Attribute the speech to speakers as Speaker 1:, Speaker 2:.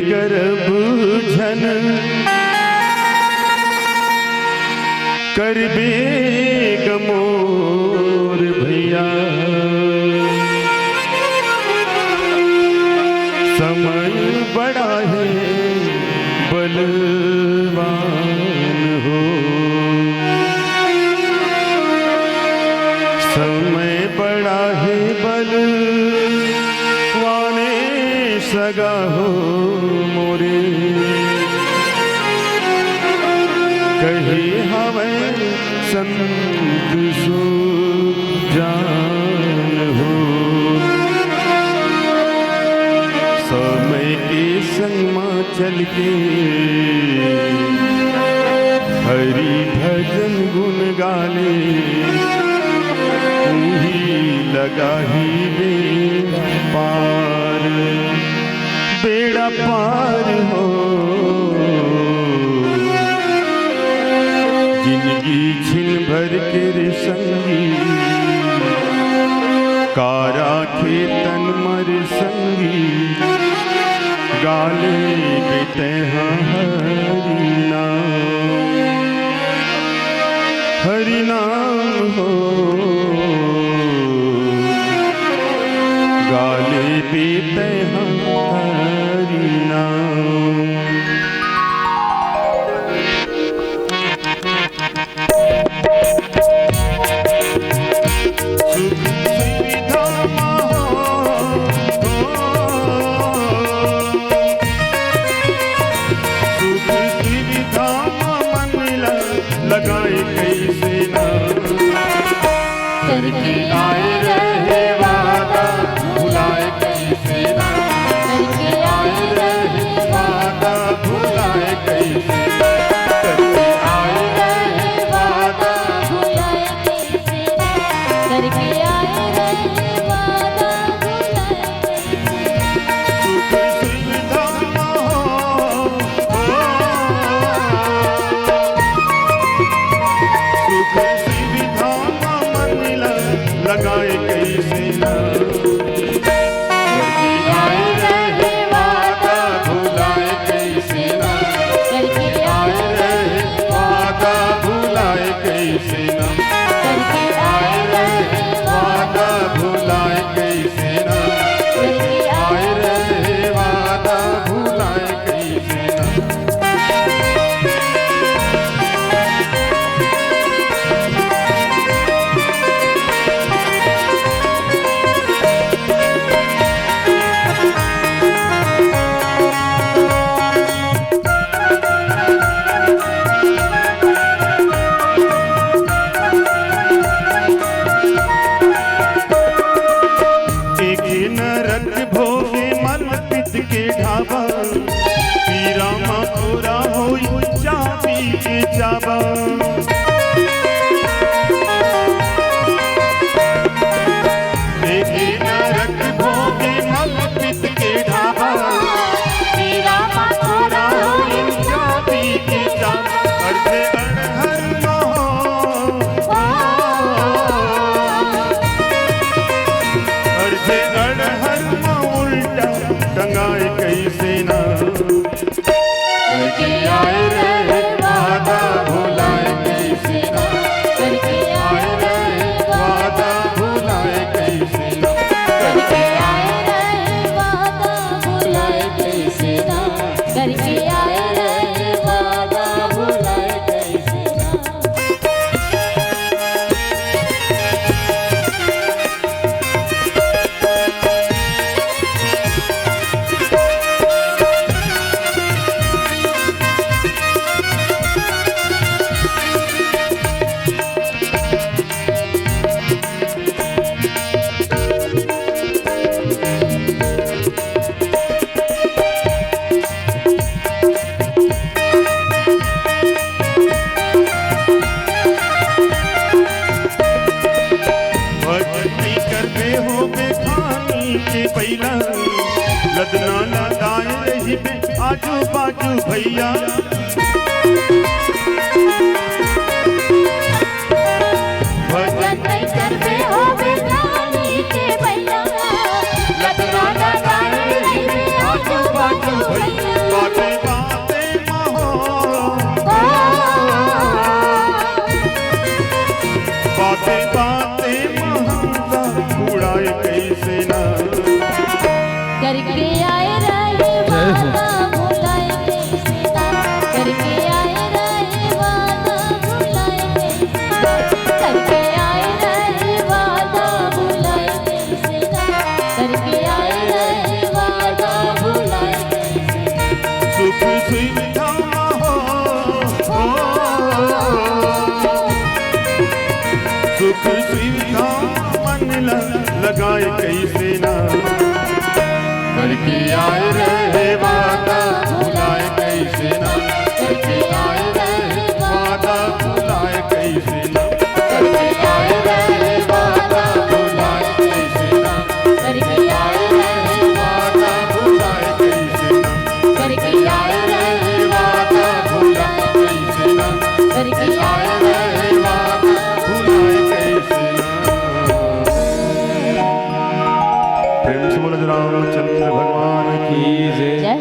Speaker 1: गर्भ झन करबे गमोर भैया समय बड़ा है बलवान हो समय बड़ा है बलवाने सगा हो मोरे कही हमें संत सु जान हो समय के संग मां चल के हरि भजन गुण गाले लगा ही बेड़ा पार हो जिंदगी छिन भर के रे संगी कारा खेतन मर संगी गाले बेते हरि नाम हो गाले पीते हम हरि नाम। सुख सुविधा सुख सुविधा मन लगाए कैसे ना करके आए रहे वादा भुलाए कैसे ना करके आए रहे वादा भुलाए कैसे ना करके आए रहे वादा भुलाए कैसे ना करके आए रहे वादा भुलाए कैसे सुख सुविधा सुख सुविधा मन लगाए कैसे ना करके आए रहे वादा भुलाए कैसे ना करके आए रहे वादा भुलाए कैसे ना करके आए रहे वादा भुलाए कैसे ना करके आए रहे वादा भुलाए कैसे ना नरक भोगे मल पित के ढाबा पीरा मखोरा होई चाबी के जाबा देखे नरक भोगे मल पित के ढाबा पीरा मखोरा होई चाबी के जाबा अर्थे अनहर अर्थे अनहर टंगाए कैसे ना करके आए रहे वादा भुलाए कैसे ना करके आए रहे वादा भुलाए कैसे ना करके आए रहे वादा भुलाए कैसे ना करके आए रहे वादा भुलाए कैसे ना पहिला लदना लदाए रही बे आजू बाजू भैया भजन कर बे हो बे रानी के भैया लदना लदाए रही बे आजू बाजू भैया
Speaker 2: कैसे ना, करके आए रहे वादा भुलाए कैसे ना, करके आए रहे वादा भुलाए कैसे ना, करके आए रहे वादा भुलाए कैसे ना, करके आए रहे वादा भुलाए कैसे ना, करके आए रहे वादा भुलाए कैसे ना, करके आए रहे वादा भुलाए कैसे ना। प्रेम से बोलो रामचंद्र भगवान की जय।
Speaker 1: जय